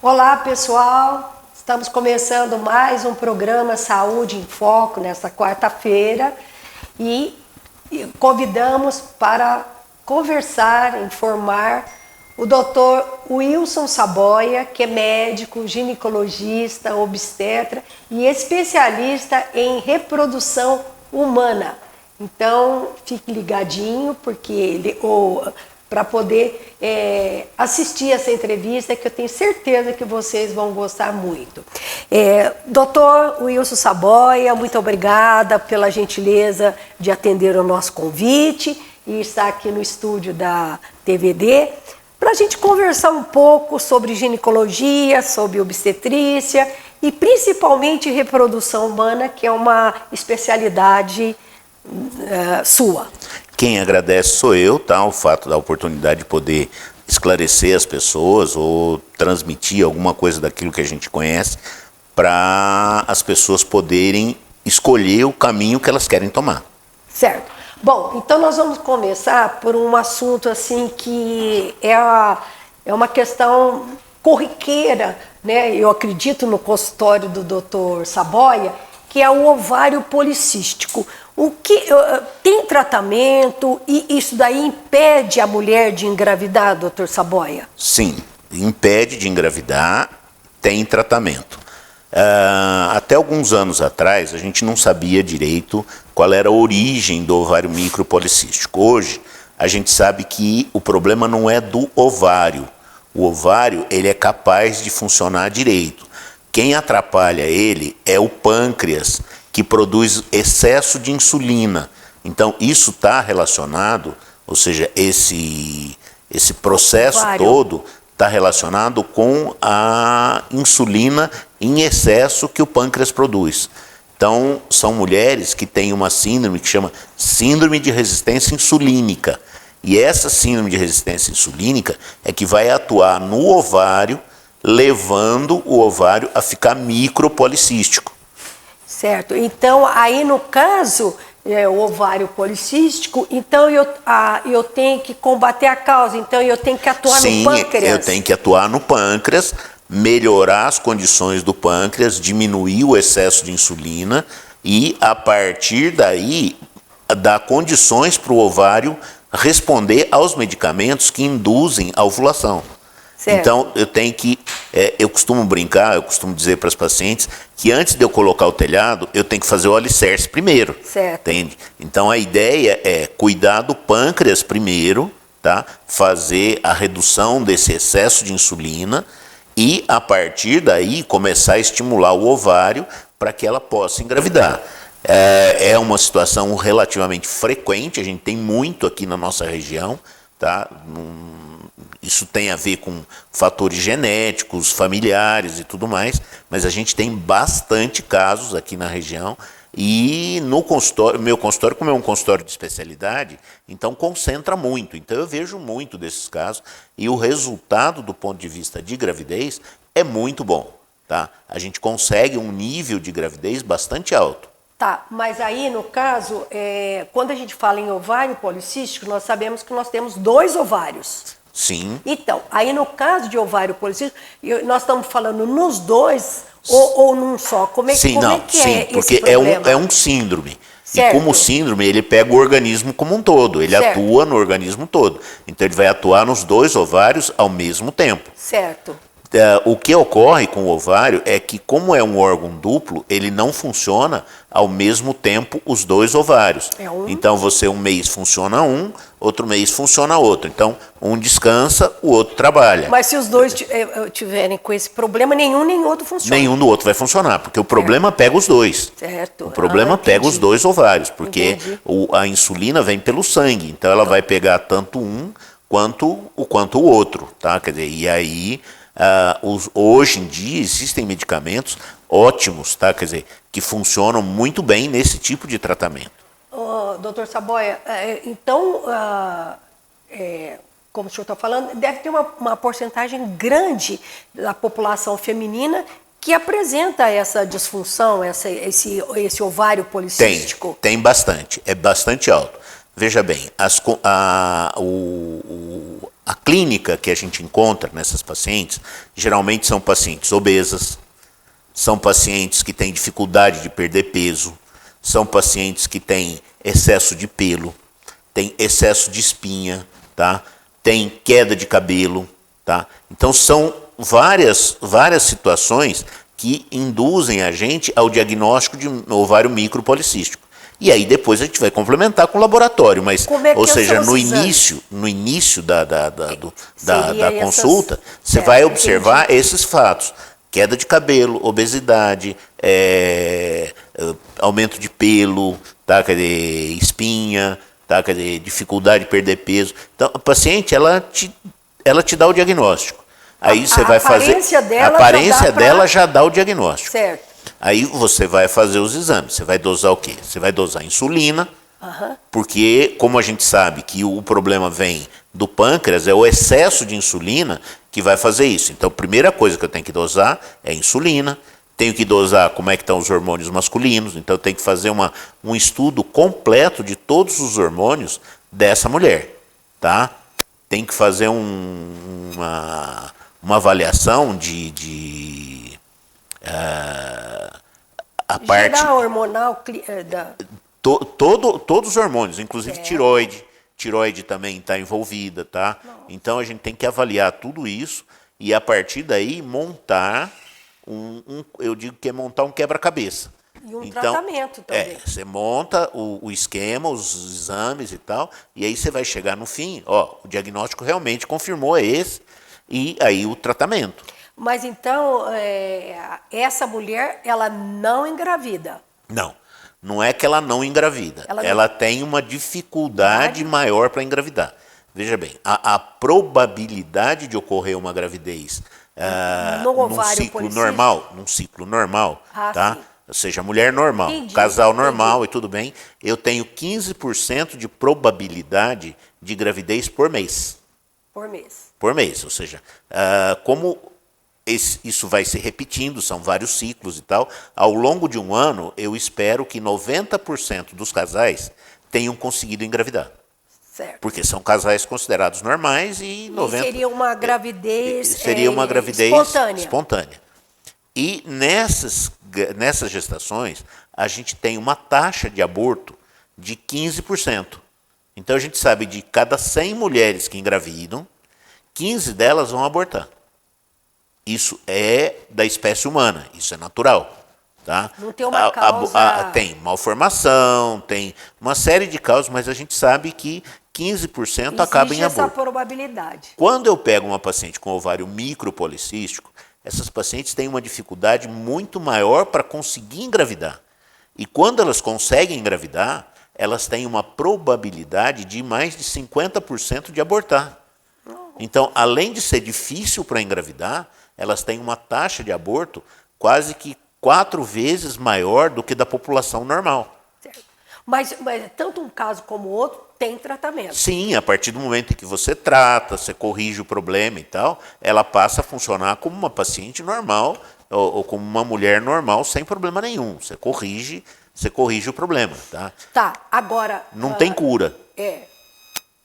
Olá, pessoal. Estamos começando mais um programa Saúde em Foco nesta quarta-feira e convidamos para conversar, informar o Dr. Wilson Saboia, que é médico, ginecologista, obstetra e especialista em reprodução humana. Então, fique ligadinho, porque ele para poder assistir essa entrevista, que eu tenho certeza que vocês vão gostar muito. Dr. Wilson Saboia, muito obrigada pela gentileza de atender o nosso convite e estar aqui no estúdio da TVD para a gente conversar um pouco sobre ginecologia, sobre obstetrícia e principalmente reprodução humana, que é uma especialidade sua. Quem agradece sou eu, tá? O fato da oportunidade de poder esclarecer as pessoas ou transmitir alguma coisa daquilo que a gente conhece para as pessoas poderem escolher o caminho que elas querem tomar. Certo. Bom, então nós vamos começar por um assunto assim que é uma questão corriqueira, né? Eu acredito no consultório do Dr. Saboia, que é o ovário policístico. O que tem tratamento e isso daí impede a mulher de engravidar, doutor Saboia? Sim, impede de engravidar, tem tratamento. Até alguns anos atrás, a gente não sabia direito qual era a origem do ovário micropolicístico. Hoje, a gente sabe que o problema não é do ovário. O ovário, ele é capaz de funcionar direito. Quem atrapalha ele é o pâncreas, que produz excesso de insulina. Então, isso está relacionado, ou seja, esse processo todo está relacionado com a insulina em excesso que o pâncreas produz. Então, são mulheres que têm uma síndrome que chama síndrome de resistência insulínica. E essa síndrome de resistência insulínica é que vai atuar no ovário, levando o ovário a ficar micropolicístico. Certo. Então, aí no caso, o ovário policístico, então eu tenho que combater a causa, então eu tenho que atuar no pâncreas. Sim, eu tenho que atuar no pâncreas, melhorar as condições do pâncreas, diminuir o excesso de insulina e, a partir daí, dar condições para o ovário responder aos medicamentos que induzem a ovulação. Certo. Então, eu costumo brincar, eu costumo dizer para as pacientes que antes de eu colocar o telhado, eu tenho que fazer o alicerce primeiro. Certo. Entende? Então, a ideia é cuidar do pâncreas primeiro, tá? Fazer a redução desse excesso de insulina e, a partir daí, começar a estimular o ovário para que ela possa engravidar. É uma situação relativamente frequente, a gente tem muito aqui na nossa região, tá? Isso tem a ver com fatores genéticos, familiares e tudo mais, mas a gente tem bastante casos aqui na região e no consultório, meu consultório, como é um consultório de especialidade, então concentra muito. Então eu vejo muito desses casos e o resultado do ponto de vista de gravidez é muito bom, tá? A gente consegue um nível de gravidez bastante alto. Tá, mas aí no caso, quando a gente fala em ovário policístico, nós sabemos que nós temos 2 ovários. Sim. Então, aí no caso de ovário policístico, nós estamos falando nos 2 ou num só? Como é que é porque esse problema? é um síndrome. Certo. E como síndrome, ele pega o organismo como um todo, ele atua no organismo todo. Então ele vai atuar nos 2 ovários ao mesmo tempo. Certo. O que ocorre com o ovário é que, como é um órgão duplo, ele não funciona ao mesmo tempo os 2 ovários. Então, um mês funciona um, outro mês funciona outro. Então, um descansa, o outro trabalha. Mas se os 2 tiverem com esse problema, nenhum nem outro funciona. Nenhum do outro vai funcionar, porque o problema pega os 2. Certo. O problema pega os 2 ovários, porque a insulina vem pelo sangue. Então, ela vai pegar tanto um quanto o outro, tá? Quer dizer, e aí... hoje em dia existem medicamentos ótimos, tá? Quer dizer, que funcionam muito bem nesse tipo de tratamento. Doutor Saboia, então, como o senhor está falando, deve ter uma porcentagem grande da população feminina que apresenta essa disfunção, esse ovário policístico. Tem bastante, é bastante alto. Veja bem, A clínica que a gente encontra nessas pacientes, geralmente são pacientes obesas, são pacientes que têm dificuldade de perder peso, são pacientes que têm excesso de pelo, têm excesso de espinha, tá? Tem queda de cabelo, tá? Então são várias situações que induzem a gente ao diagnóstico de ovário micropolicístico. E aí depois a gente vai complementar com o laboratório, mas, ou seja, no início da consulta, você vai observar esses fatos. Queda de cabelo, obesidade, aumento de pelo, tá? Quer dizer, espinha, tá? Quer dizer, dificuldade de perder peso. Então, a paciente, ela te dá o diagnóstico. Aí você vai fazer. A aparência dela já dá o diagnóstico. Certo. Aí você vai fazer os exames. Você vai dosar o quê? Você vai dosar insulina, porque, como a gente sabe que o problema vem do pâncreas, é o excesso de insulina que vai fazer isso. Então, a primeira coisa que eu tenho que dosar é insulina. Tenho que dosar como é que estão os hormônios masculinos. Então, eu tenho que fazer um estudo completo de todos os hormônios dessa mulher, tá? Tem que fazer uma avaliação a parte hormonal todos os hormônios, inclusive tireoide também está envolvida, tá? Então a gente tem que avaliar tudo isso e a partir daí montar eu digo que é montar um quebra-cabeça. E tratamento também. Você monta o esquema, os exames e tal, e aí você vai chegar no fim, ó, o diagnóstico realmente confirmou esse, e aí o tratamento. Mas então, essa mulher, ela não engravida? Não é que ela não engravida. Ela tem uma dificuldade maior para engravidar. Veja bem, a probabilidade de ocorrer uma gravidez num ciclo normal, tá? Sim. Ou seja, mulher normal, casal normal e tudo bem, eu tenho 15% de probabilidade de gravidez por mês. Por mês, ou seja, como isso vai se repetindo, são vários ciclos e tal, ao longo de um ano, eu espero que 90% dos casais tenham conseguido engravidar. Certo. Porque são casais considerados normais e 90%... seria uma gravidez... Seria uma gravidez espontânea. E nessas gestações, a gente tem uma taxa de aborto de 15%. Então, a gente sabe de cada 100 mulheres que engravidam, 15 delas vão abortar. Isso é da espécie humana, isso é natural. Tá? Não tem uma causa... Tem malformação, tem uma série de causas, mas a gente sabe que 15% acaba em aborto. Existe essa probabilidade. Quando eu pego uma paciente com ovário micropolicístico, essas pacientes têm uma dificuldade muito maior para conseguir engravidar. E quando elas conseguem engravidar, elas têm uma probabilidade de mais de 50% de abortar. Então, além de ser difícil para engravidar, elas têm uma taxa de aborto quase que 4 vezes maior do que da população normal. Certo. Mas tanto um caso como o outro tem tratamento. Sim, a partir do momento em que você trata, você corrige o problema e tal, ela passa a funcionar como uma paciente normal ou como uma mulher normal sem problema nenhum. Você corrige o problema, tá? Tá, agora... Não tem cura.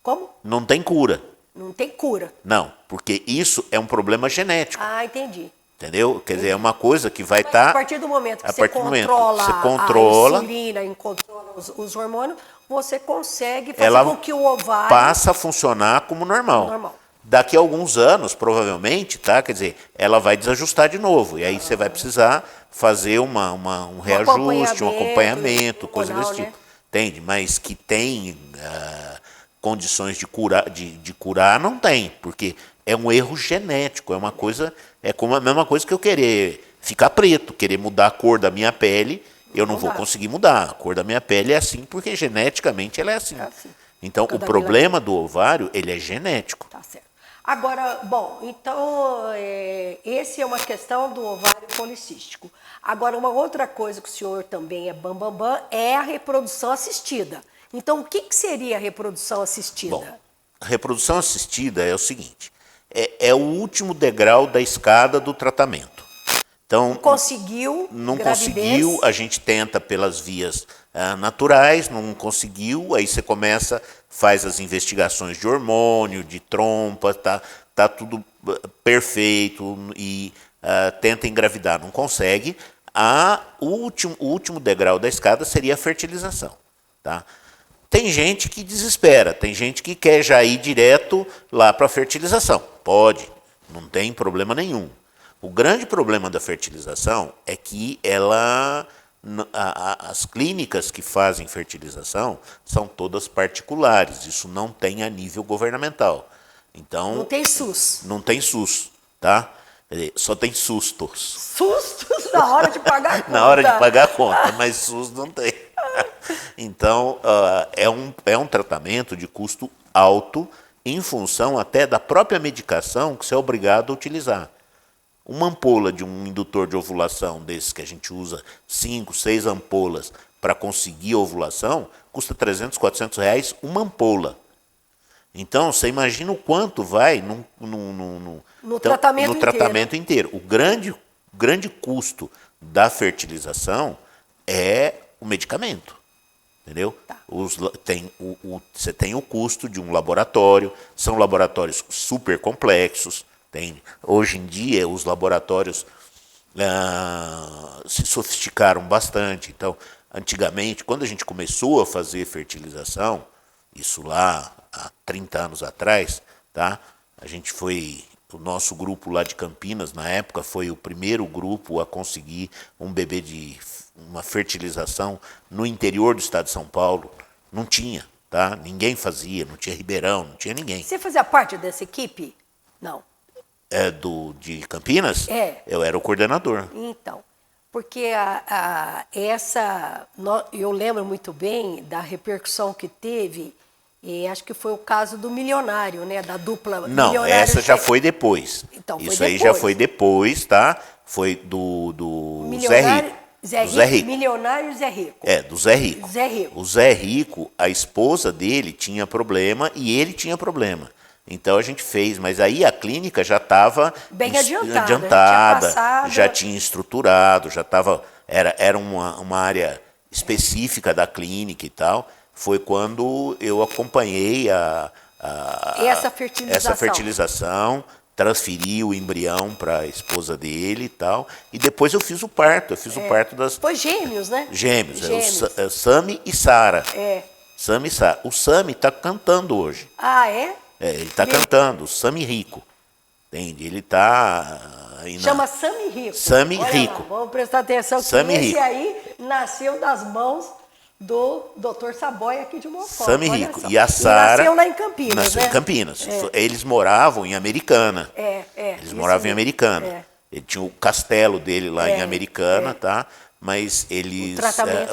Como? Não tem cura. Não tem cura. Não, porque isso é um problema genético. Entendi. Entendeu? Quer dizer, é uma coisa que vai estar... A partir do momento que você controla a insulina e controla os hormônios, você consegue fazer com que o ovário... passa a funcionar como normal. Daqui a alguns anos, provavelmente, tá? Quer dizer, ela vai desajustar de novo. E aí você vai precisar fazer um reajuste, um acompanhamento, coisa desse tipo. Né? Entende? Mas que tem condições de curar, não tem. Porque é um erro genético, é uma coisa... É como a mesma coisa que eu querer ficar preto, querer mudar a cor da minha pele, eu não vou conseguir mudar. A cor da minha pele é assim porque geneticamente ela é assim. Então, o problema do ovário, ele é genético. Tá certo. Agora, bom, então, esse é uma questão do ovário policístico. Agora, uma outra coisa que o senhor também é bambambam é a reprodução assistida. Então, o que seria a reprodução assistida? Bom, a reprodução assistida é o seguinte... É o último degrau da escada do tratamento. Então, não conseguiu, a gente tenta pelas vias naturais, não conseguiu, aí você começa faz as investigações de hormônio, de trompa, tá tudo perfeito e tenta engravidar, não consegue. O último degrau da escada seria a fertilização. Tá? Tem gente que desespera, tem gente que quer já ir direto lá para a fertilização. Pode, não tem problema nenhum. O grande problema da fertilização é que as clínicas que fazem fertilização são todas particulares, isso não tem a nível governamental. Então, não tem SUS. Não tem SUS, tá? Só tem sustos. Sustos na hora de pagar a conta. Na hora de pagar a conta, mas SUS não tem. Então, é um tratamento de custo alto em função até da própria medicação que você é obrigado a utilizar. Uma ampola de um indutor de ovulação desses que a gente usa, 5, 6 ampolas para conseguir ovulação, custa 300, 400 reais uma ampola. Então, você imagina o quanto vai no tratamento inteiro. O grande custo da fertilização é o medicamento. Entendeu? Tá. Você tem o custo de um laboratório, são laboratórios super complexos. Hoje em dia, os laboratórios se sofisticaram bastante. Então, antigamente, quando a gente começou a fazer fertilização, isso lá há 30 anos atrás, tá? O nosso grupo lá de Campinas, na época, foi o primeiro grupo a conseguir um bebê de uma fertilização no interior do estado de São Paulo. Não tinha, tá? Ninguém fazia, não tinha Ribeirão, não tinha ninguém. Você fazia parte dessa equipe? Não. De Campinas? Eu era o coordenador. Então, porque eu lembro muito bem da repercussão que teve, e acho que foi o caso do Milionário, né? Da dupla. Não, essa já foi depois. Então, isso aí já foi depois, tá? Foi do Zé Rico. Zé Rico. Milionário e Zé Rico. Do Zé Rico. Zé Rico. O Zé Rico, a esposa dele tinha problema e ele tinha problema. Então a gente fez, mas aí a clínica já estava bem adiantada, já tinha estruturado, já estava. Era uma área específica da clínica e tal. Foi quando eu acompanhei essa fertilização, transferi o embrião para a esposa dele e tal. E depois eu fiz o parto. O parto das. Foi gêmeos, né? Gêmeos. Sami e Sara. Sami e Sara. O Sami está cantando hoje. Ah, é? Ele está cantando, o Sami Rico. Entende? Ele está. Chama Sami Rico. Sami Rico. Lá, vamos prestar atenção que esse aí nasceu das mãos do Dr. Saboia aqui de Mocó. Sami Rico. E a Sara. Nasceu lá em Campinas. Nasceu em Campinas. Eles moravam em Americana. Eles moravam em Americana. Ele tinha o castelo dele lá em Americana, tá? Mas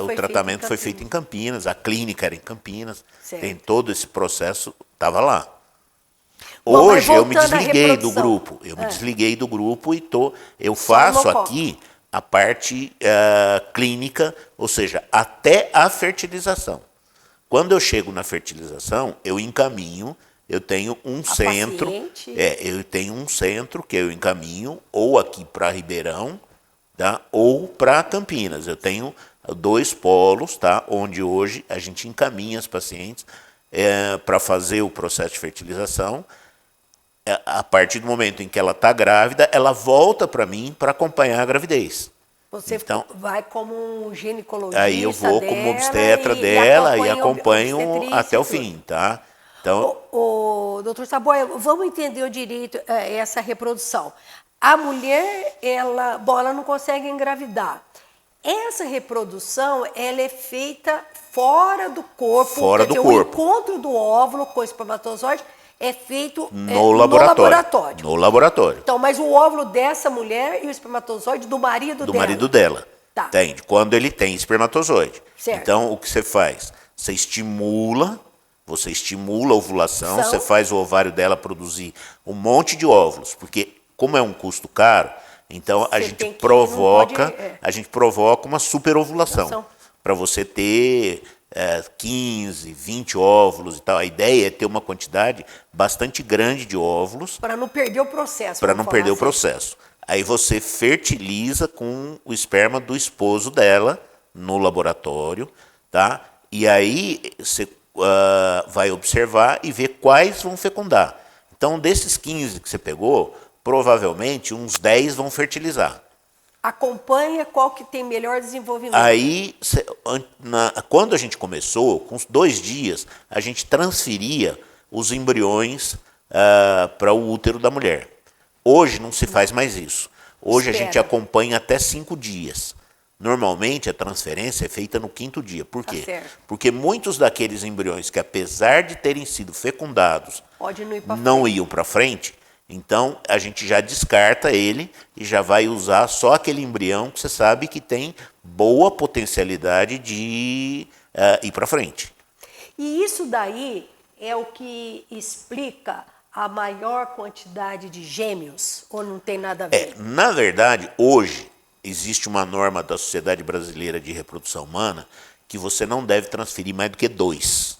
o tratamento foi feito em Campinas, a clínica era em Campinas. Tem todo esse processo, estava lá. Hoje eu me desliguei do grupo. E eu faço aqui a parte clínica, ou seja, até a fertilização. Quando eu chego na fertilização, eu encaminho, eu tenho um centro. Eu tenho um centro que eu encaminho ou aqui para Ribeirão, tá? Ou para Campinas. Eu tenho 2 polos, tá? Onde hoje a gente encaminha as pacientes para fazer o processo de fertilização. A partir do momento em que ela está grávida, ela volta para mim para acompanhar a gravidez. Você vai como um ginecologista. Aí eu vou como obstetra dela e acompanho até o fim, tá? Então, doutor Saboia, vamos entender direito essa reprodução. A mulher, ela não consegue engravidar. Essa reprodução, ela é feita fora do corpo. O encontro do óvulo com o espermatozoide é feito no laboratório. No laboratório. Então, mas o óvulo dessa mulher e o espermatozoide do marido dela. Do marido dela. Tá. Entende? Quando ele tem espermatozoide. Certo. Então, o que você faz? Você estimula a ovulação, você faz o ovário dela produzir um monte de óvulos, porque como é um custo caro, então a gente provoca uma superovulação para você ter 15, 20 óvulos e tal. A ideia é ter uma quantidade bastante grande de óvulos. Para não perder o processo. Para não perder o processo. Aí você fertiliza com o esperma do esposo dela no laboratório, tá? E aí você vai observar e ver quais vão fecundar. Então, desses 15 que você pegou, provavelmente uns 10 vão fertilizar. Acompanha qual que tem melhor desenvolvimento. Aí, quando a gente começou, com uns 2 dias, a gente transferia os embriões para o útero da mulher. Hoje não se faz mais isso. Hoje a gente acompanha até 5 dias. Normalmente a transferência é feita no 5º dia. Por quê? Certo. Porque muitos daqueles embriões que, apesar de terem sido fecundados, não iam para frente, então a gente já descarta ele e já vai usar só aquele embrião que você sabe que tem boa potencialidade de ir para frente. E isso daí é o que explica a maior quantidade de gêmeos? Ou não tem nada a ver? Na verdade, hoje, existe uma norma da Sociedade Brasileira de Reprodução Humana que você não deve transferir mais do que 2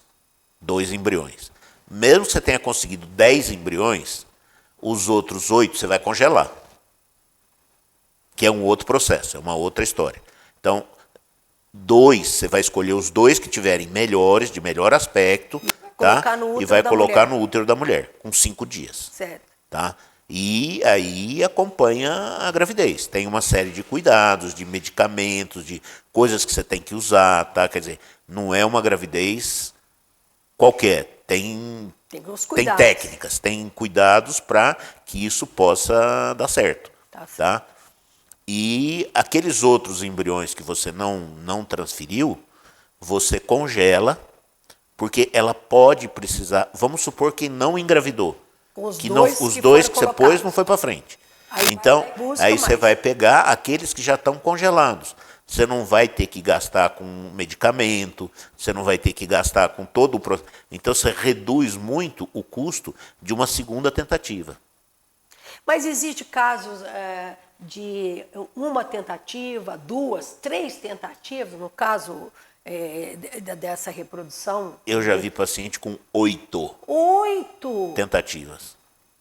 embriões. Mesmo que você tenha conseguido 10 embriões, os outros 8 você vai congelar. Que é um outro processo, é uma outra história. Então, 2, você vai escolher os 2 que tiverem melhores, de melhor aspecto, e vai colocar no útero da mulher, com 5 dias. Certo. Tá? E aí acompanha a gravidez. Tem uma série de cuidados, de medicamentos, de coisas que você tem que usar, tá? Quer dizer, não é uma gravidez qualquer. Tem técnicas, tem cuidados para que isso possa dar certo. Tá? E aqueles outros embriões que você não transferiu, você congela, porque ela pode precisar. Vamos supor que não engravidou. Os dois que você pôs não foi para frente. Então, aí você vai pegar aqueles que já estão congelados. Você não vai ter que gastar com medicamento, você não vai ter que gastar com todo o processo. Então, você reduz muito o custo de uma segunda tentativa. Mas existe casos de uma tentativa, 2, 3 tentativas, no caso dessa reprodução? Eu já vi paciente com 8 tentativas.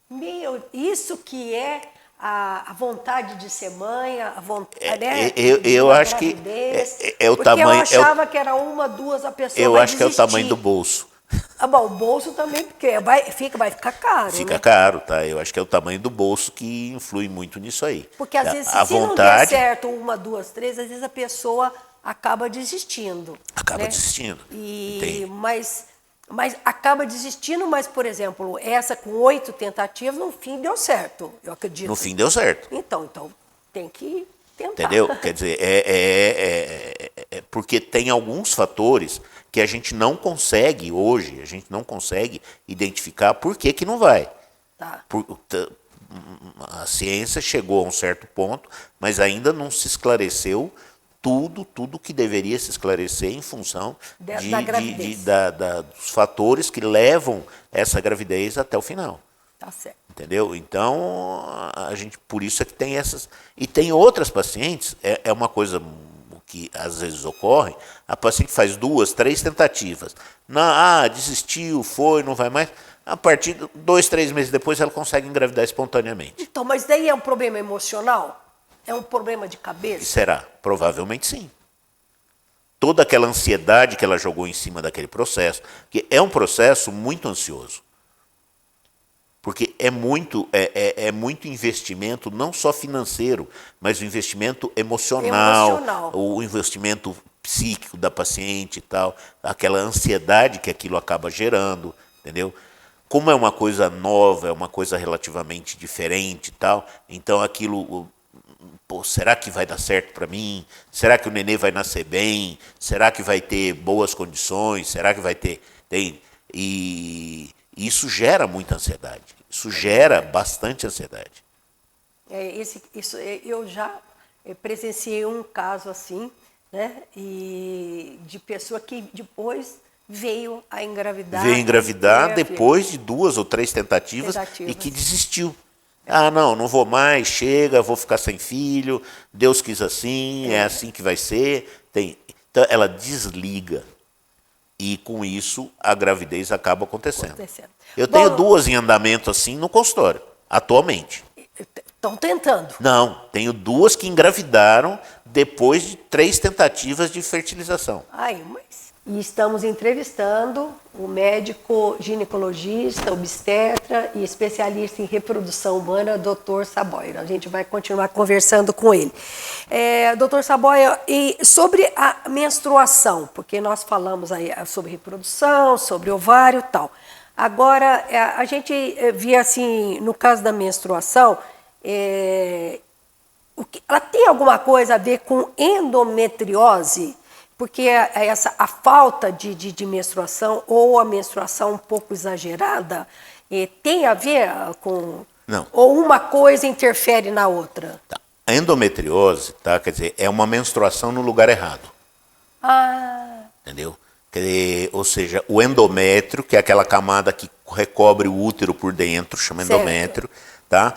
Meu, isso que é a vontade de ser mãe, a vontade, né? Eu acho que é o tamanho. Porque eu achava que era 1, 2 a pessoa. Eu vai acho desistir. Que é o tamanho do bolso. Bom, o bolso também, porque vai ficar caro. Fica caro, tá? Eu acho que é o tamanho do bolso que influi muito nisso aí. Porque às vezes, se não der certo 1, 2, 3, às vezes a pessoa acaba desistindo. Desistindo. Mas acaba desistindo, mas, por exemplo, essa com 8 tentativas, no fim deu certo, eu acredito. No fim deu certo. Então tem que tentar. Entendeu? Quer dizer, porque tem alguns fatores que a gente não consegue hoje, a gente não consegue identificar por que não vai. Tá. A ciência chegou a um certo ponto, mas ainda não se esclareceu tudo que deveria se esclarecer em função dos fatores que levam essa gravidez até o final. Tá certo. Entendeu? Então, a gente, por isso é que tem essas. E tem outras pacientes, é uma coisa que às vezes ocorre, a paciente faz 2, 3 tentativas. Desistiu, não vai mais. A partir de 2, 3 meses depois, ela consegue engravidar espontaneamente. Então, mas daí é um problema emocional? É um problema de cabeça? Será? Provavelmente sim. Toda aquela ansiedade que ela jogou em cima daquele processo, que é um processo muito ansioso. Porque é muito investimento, não só financeiro, mas o investimento emocional. O investimento psíquico da paciente e tal, aquela ansiedade que aquilo acaba gerando, entendeu? Como é uma coisa nova, é uma coisa relativamente diferente e tal, então aquilo... será que vai dar certo para mim? Será que o nenê vai nascer bem? Será que vai ter boas condições? Será que vai ter... E isso gera muita ansiedade. Isso gera bastante ansiedade. Eu já presenciei um caso assim, né? E de pessoa que depois veio a engravidar. Veio engravidar depois de 2 ou 3 tentativas e que desistiu. Não vou mais, chega, vou ficar sem filho, Deus quis assim, é assim que vai ser. Então, ela desliga. E, com isso, a gravidez acaba acontecendo. Eu tenho 2 em andamento assim no consultório, atualmente. Estão tentando? Não, tenho 2 que engravidaram depois de 3 tentativas de fertilização. Mas E estamos entrevistando o médico ginecologista, obstetra e especialista em reprodução humana, Dr. Saboia. A gente vai continuar conversando com ele. Dr. Saboia, e sobre a menstruação, porque nós falamos aí sobre reprodução, sobre ovário e tal. Agora, a gente via assim, no caso da menstruação, ela tem alguma coisa a ver com endometriose? Porque a falta de menstruação ou a menstruação um pouco exagerada tem a ver com... Não. Ou uma coisa interfere na outra? Tá. A endometriose, tá? Quer dizer, é uma menstruação no lugar errado. Ah. Entendeu? Quer dizer, ou seja, o endométrio, que é aquela camada que recobre o útero por dentro, chama endométrio, tá?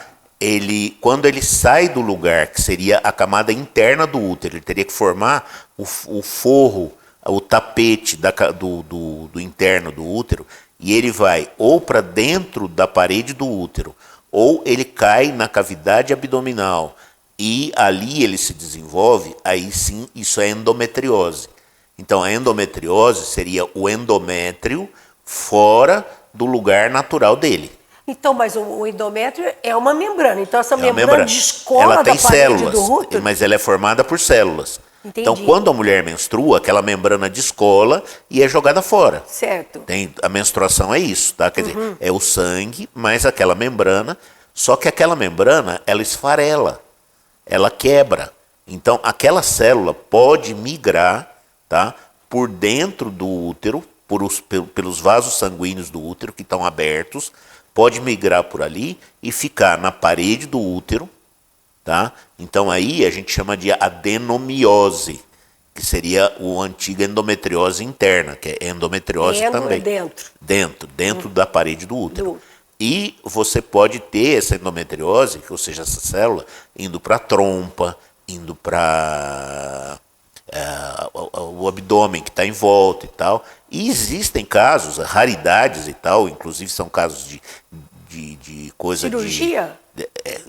Quando ele sai do lugar, que seria a camada interna do útero, ele teria que formar o forro, o tapete do interno do útero, e ele vai ou para dentro da parede do útero, ou ele cai na cavidade abdominal, e ali ele se desenvolve, aí sim isso é endometriose. Então a endometriose seria o endométrio fora do lugar natural dele. Então, mas o endométrio é uma membrana. Então, essa membrana membrana. descola Ela tem da parede células, do útero? mas ela é formada por células. Entendi. Então, quando a mulher menstrua, aquela membrana descola e é jogada fora. Certo. A menstruação é isso, tá? Quer dizer, é o sangue mais aquela membrana, só que aquela membrana, ela esfarela, ela quebra. Então, aquela célula pode migrar, tá? Por dentro do útero, pelos vasos sanguíneos do útero que estão abertos, pode migrar por ali e ficar na parede do útero, tá? Então aí a gente chama de adenomiose, que seria o antigo endometriose interna, que é endometriose também. Dentro da parede do útero. E você pode ter essa endometriose, ou seja, essa célula, indo para a trompa, indo para o abdômen que está em volta e tal. E existem casos, raridades e tal, inclusive são casos de coisa cirurgia?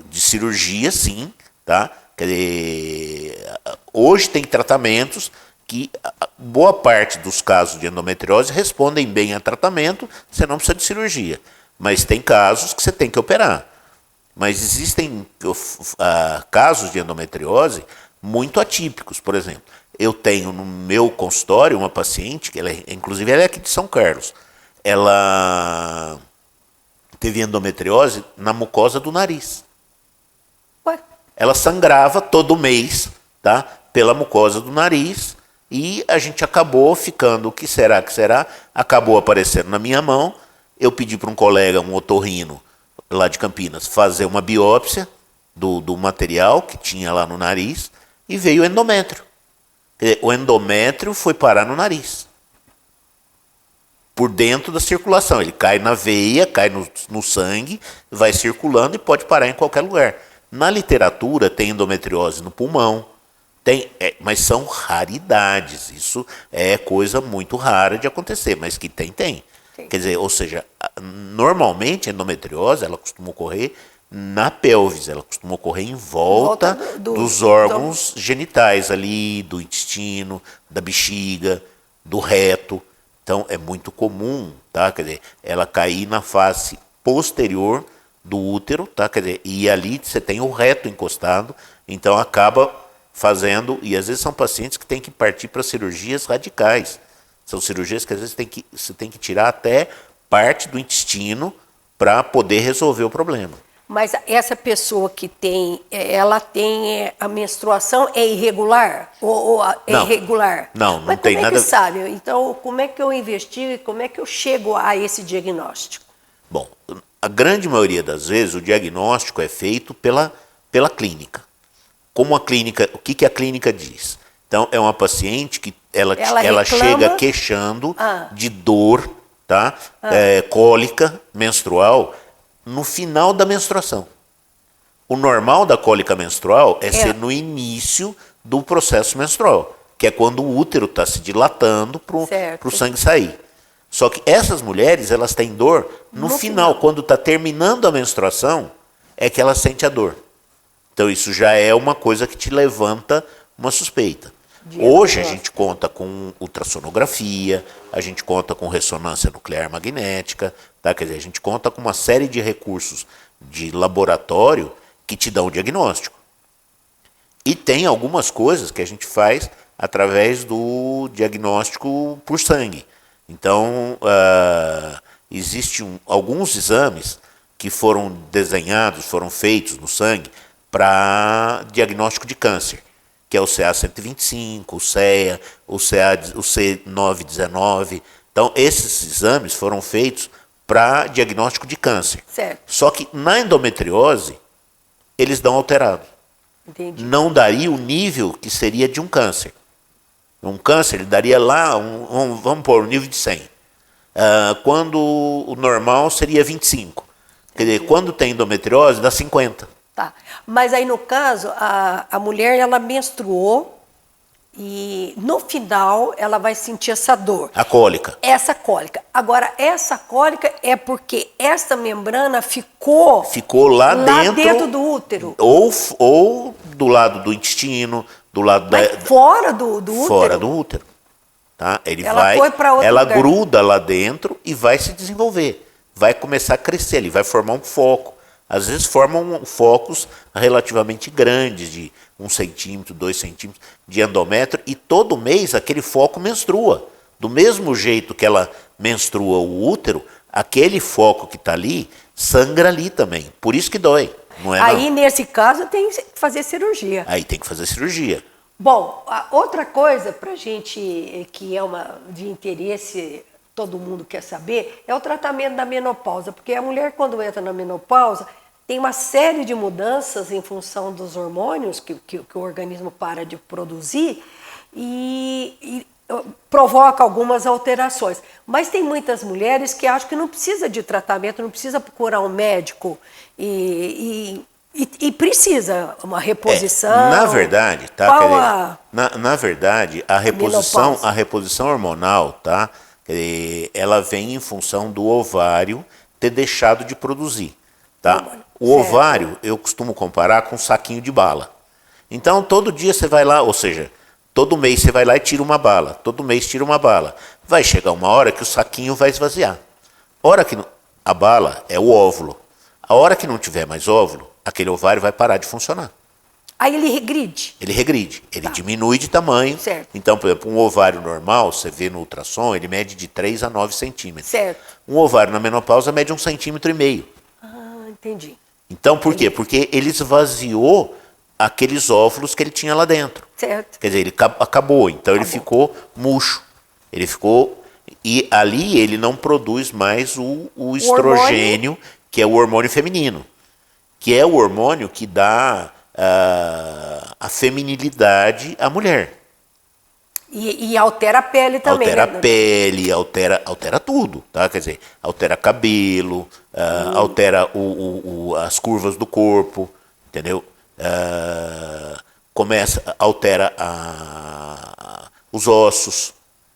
De cirurgia, sim, tá? Quer dizer, hoje tem tratamentos que boa parte dos casos de endometriose respondem bem a tratamento, você não precisa de cirurgia. Mas tem casos que você tem que operar. Mas existem casos de endometriose muito atípicos. Por exemplo, eu tenho no meu consultório uma paciente, inclusive ela é aqui de São Carlos, ela teve endometriose na mucosa do nariz. Ué? Ela sangrava todo mês, tá? Pela mucosa do nariz, e a gente acabou ficando, o que será, acabou aparecendo na minha mão. Eu pedi para um colega, um otorrino lá de Campinas, fazer uma biópsia do material que tinha lá no nariz, e veio endométrio. O endométrio foi parar no nariz, por dentro da circulação. Ele cai na veia, cai no sangue, vai circulando e pode parar em qualquer lugar. Na literatura tem endometriose no pulmão, mas são raridades. Isso é coisa muito rara de acontecer, mas que tem. Sim. Quer dizer, ou seja, normalmente a endometriose ela costuma ocorrer na pelvis, ela costuma ocorrer em volta dos órgãos genitais ali, do intestino, da bexiga, do reto. Então é muito comum, tá? Quer dizer, ela cair na face posterior do útero, tá? Quer dizer, e ali você tem o reto encostado, então acaba fazendo, e às vezes são pacientes que têm que partir para cirurgias radicais. São cirurgias que às vezes você tem que tirar até parte do intestino para poder resolver o problema. Mas essa pessoa que ela tem a menstruação é irregular? Ou é irregular? Não Mas tem nada. Como é que sabe? Então, como é que eu investigo e como é que eu chego a esse diagnóstico? Bom, a grande maioria das vezes o diagnóstico é feito pela clínica. O que a clínica diz? Então, é uma paciente que ela chega queixando de dor, tá? Cólica menstrual, no final da menstruação. O normal da cólica menstrual é ser no início do processo menstrual, que é quando o útero está se dilatando para o sangue sair. Só que essas mulheres, elas têm dor no final, quando está terminando a menstruação, é que ela sente a dor. Então isso já é uma coisa que te levanta uma suspeita. Hoje a gente conta com ultrassonografia, a gente conta com ressonância nuclear magnética, tá? Quer dizer, a gente conta com uma série de recursos de laboratório que te dão o diagnóstico. E tem algumas coisas que a gente faz através do diagnóstico por sangue. Então, existem alguns exames que foram desenhados, foram feitos no sangue para diagnóstico de câncer, que é o CA-125, o CEA, o C919. Então, esses exames foram feitos para diagnóstico de câncer. Certo. Só que na endometriose, eles dão alterado. Entendi. Não daria o nível que seria de um câncer. Um câncer, ele daria lá, vamos pôr, um nível de 100. Quando o normal seria 25. Quer dizer, quando tem endometriose, dá 50. Tá. Mas aí, no caso, a mulher, ela menstruou e, no final, ela vai sentir essa dor. A cólica. Essa cólica. Agora, essa cólica é porque essa membrana ficou lá dentro do útero. Ou do lado do intestino, do lado fora do útero? Fora do útero. Tá? Foi para outro ela lugar. gruda lá dentro e vai se desenvolver. Vai começar a crescer ali, vai formar um foco. Às vezes formam focos relativamente grandes, de 1 centímetro, 2 centímetros de endométrio, e todo mês aquele foco menstrua. Do mesmo jeito que ela menstrua o útero, aquele foco que está ali, sangra ali também. Por isso que dói. Não é, aí, não. Nesse caso, tem que fazer cirurgia. Aí tem que fazer cirurgia. Bom, outra coisa para a gente, que é de interesse, todo mundo quer saber, é o tratamento da menopausa. Porque a mulher, quando entra na menopausa, tem uma série de mudanças em função dos hormônios que o organismo para de produzir e provoca algumas alterações. Mas tem muitas mulheres que acham que não precisa de tratamento, não precisa procurar um médico e precisa uma reposição. Na verdade, tá? Na verdade, a reposição hormonal, tá? Ela vem em função do ovário ter deixado de produzir, tá? O ovário, eu costumo comparar com um saquinho de bala. Então, todo dia você vai lá, ou seja, todo mês você vai lá e tira uma bala. Todo mês tira uma bala. Vai chegar uma hora que o saquinho vai esvaziar. A bala é o óvulo. A hora que não tiver mais óvulo, aquele ovário vai parar de funcionar. Aí ele regride? Ele regride. Ele diminui de tamanho. Certo. Então, por exemplo, um ovário normal, você vê no ultrassom, ele mede de 3 a 9 centímetros. Certo. Um ovário na menopausa mede 1,5 centímetros. Entendi. Então, por quê? Porque ele esvaziou aqueles óvulos que ele tinha lá dentro. Certo. Quer dizer, ele acabou. Então, ele ficou murcho. Ele ficou... E ali ele não produz mais o estrogênio, hormônio, que é o hormônio feminino. Que é o hormônio que dá a feminilidade à mulher. E altera a pele também. Altera né? A pele, altera tudo, tá? Quer dizer, altera cabelo, altera as curvas do corpo, entendeu? Altera os ossos.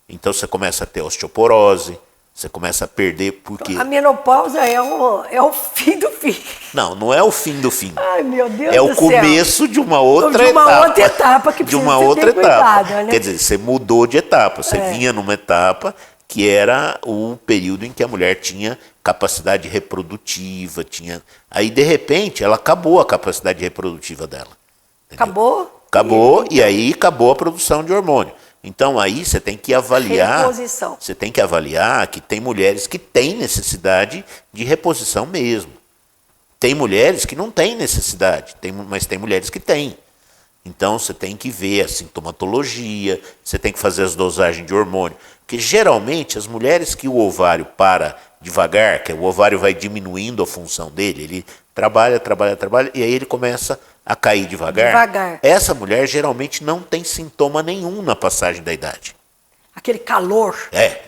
Então você começa a ter osteoporose, você começa a perder porque... A menopausa é o fim do fim. Não é o fim do fim. Ai, meu Deus do céu. É o começo de uma outra etapa. De uma outra etapa que precisa ter cuidado, né? Quer dizer, você mudou de etapa. Você vinha numa etapa que era o período em que a mulher tinha capacidade reprodutiva, Aí, de repente, ela acabou a capacidade reprodutiva dela. Entendeu? Acabou, e aí acabou a produção de hormônio. Então, aí você tem que avaliar... Reposição. Você tem que avaliar que tem mulheres que têm necessidade de reposição mesmo. Tem mulheres que não têm necessidade, mas tem mulheres que têm. Então, você tem que ver a sintomatologia, você tem que fazer as dosagens de hormônio. Porque, geralmente, as mulheres que o ovário para devagar, que o ovário vai diminuindo a função dele, ele trabalha, e aí ele começa a cair devagar. Essa mulher, geralmente, não tem sintoma nenhum na passagem da idade. Aquele calor.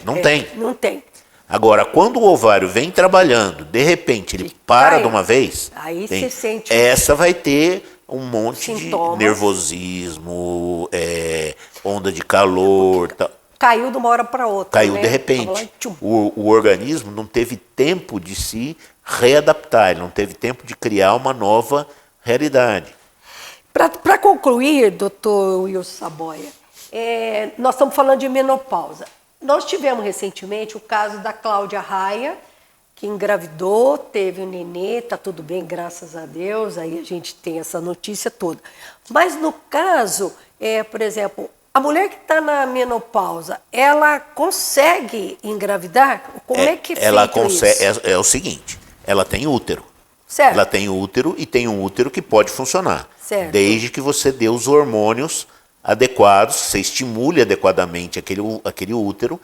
Não tem. Não tem. Agora, quando o ovário vem trabalhando, de repente ele para de uma vez, aí você sente essa vai ter um monte de nervosismo, onda de calor. Caiu de uma hora para outra. Caiu de repente. O organismo não teve tempo de se readaptar, ele não teve tempo de criar uma nova realidade. Para concluir, doutor Wilson Saboia, nós estamos falando de menopausa. Nós tivemos recentemente o caso da Cláudia Raia, que engravidou, teve um nenê, está tudo bem, graças a Deus, aí a gente tem essa notícia toda. Mas no caso, por exemplo, a mulher que está na menopausa, ela consegue engravidar? Como é que ela feito consegue, isso? é o seguinte, ela tem útero. Certo. Ela tem útero e tem um útero que pode funcionar. Certo. Desde que você dê os hormônios adequados, você estimule adequadamente aquele útero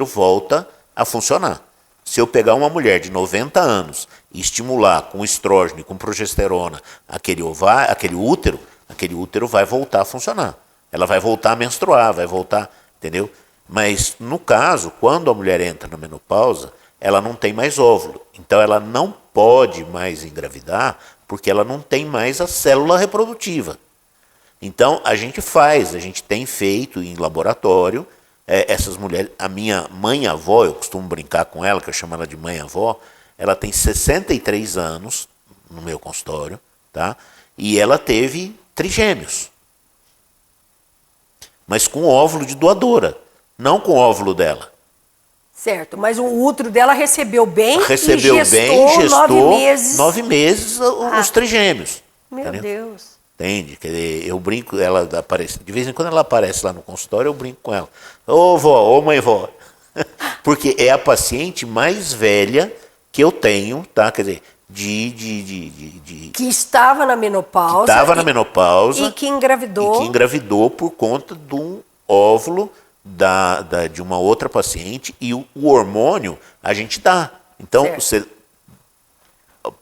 volta a funcionar. Se eu pegar uma mulher de 90 anos e estimular com estrógeno e com progesterona aquele útero vai voltar a funcionar. Ela vai voltar a menstruar, vai voltar, entendeu? Mas no caso, quando a mulher entra na menopausa, ela não tem mais óvulo. Então ela não pode mais engravidar porque ela não tem mais a célula reprodutiva. Então a gente tem feito em laboratório, essas mulheres, a minha mãe-avó, eu costumo brincar com ela, que eu chamo ela de mãe-avó, ela tem 63 anos no meu consultório, tá? E ela teve trigêmeos. Mas com óvulo de doadora, não com óvulo dela. Certo, mas o útero dela recebeu bem e gestou 9 meses os trigêmeos. Meu entendeu? Deus. Entende? Quer dizer, eu brinco, ela aparece, de vez em quando ela aparece lá no consultório, eu brinco com ela. Ô vó, ô mãe vó. Porque é a paciente mais velha que eu tenho, tá? Quer dizer, que estava na menopausa. Que estava na menopausa. E que engravidou. E que engravidou por conta de um óvulo de uma outra paciente. E o hormônio a gente dá. Então, certo. Você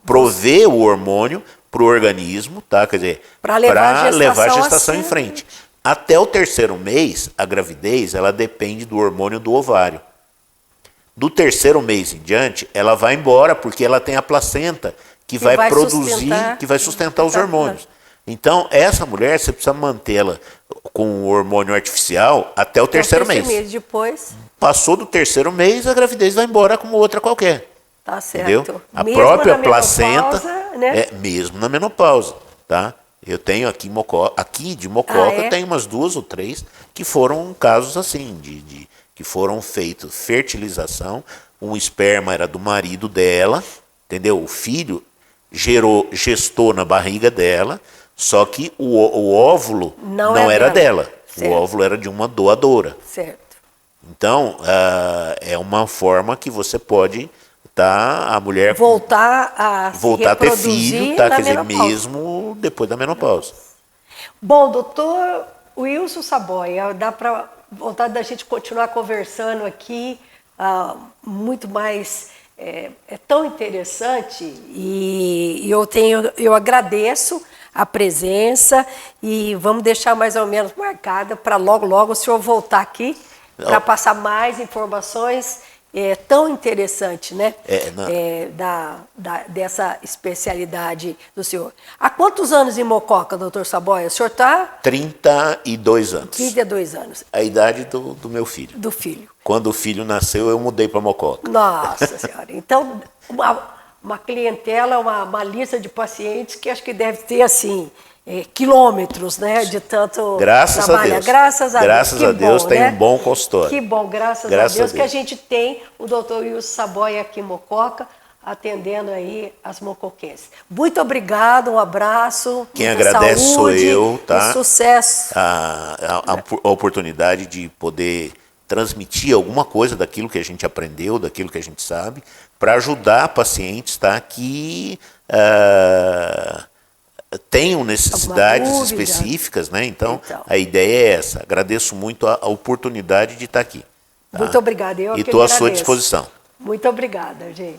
provê o hormônio para o organismo, tá? Quer dizer, para levar a gestação em frente. Até o 3º mês, a gravidez, ela depende do hormônio do ovário. Do 3º mês em diante, ela vai embora, porque ela tem a placenta que vai produzir, que vai sustentar os hormônios. Então, essa mulher, você precisa mantê-la com o hormônio artificial até o 3º mês. Depois. Passou do 3º mês, a gravidez vai embora como outra qualquer. Tá certo. Entendeu? A mesmo própria placenta, né? Mesmo na menopausa, tá? Eu tenho aqui de Mococa, eu tenho umas 2 ou 3 que foram casos assim, que foram feitos fertilização, um esperma era do marido dela, entendeu? O filho gestou na barriga dela, só que o óvulo não era dela. Certo. O óvulo era de uma doadora. Certo. Então, é uma forma que você pode, a mulher voltar a ter filho, tá? Quer dizer, mesmo depois da menopausa. Bom, doutor Wilson Saboia, dá para vontade da gente continuar conversando aqui, muito mais, é tão interessante, e eu agradeço a presença e vamos deixar mais ou menos marcada para logo o senhor voltar aqui para passar mais informações. É tão interessante, né? Dessa especialidade do senhor. Há quantos anos em Mococa, doutor Saboia? O senhor está? 32 anos. 32 anos. A idade do meu filho. Do filho. Quando o filho nasceu, eu mudei para Mococa. Nossa Senhora. Então, uma clientela, uma lista de pacientes que acho que deve ter, assim, quilômetros, né, de tanto graças trabalho. A Deus. Graças a Deus. Graças a Deus tem um bom consultório. Que bom, graças a Deus que a gente tem o doutor Wilson Saboia aqui em Mococa, atendendo aí as mocoquenses. Muito obrigado, um abraço. Quem agradece sou eu, tá? E sucesso. A oportunidade de poder transmitir alguma coisa daquilo que a gente aprendeu, daquilo que a gente sabe, para ajudar pacientes, tá, que tenham necessidades específicas, né? Então, a ideia é essa. Agradeço muito a oportunidade de estar aqui. Tá? Muito obrigada. Eu e estou à sua disposição. Muito obrigada, gente.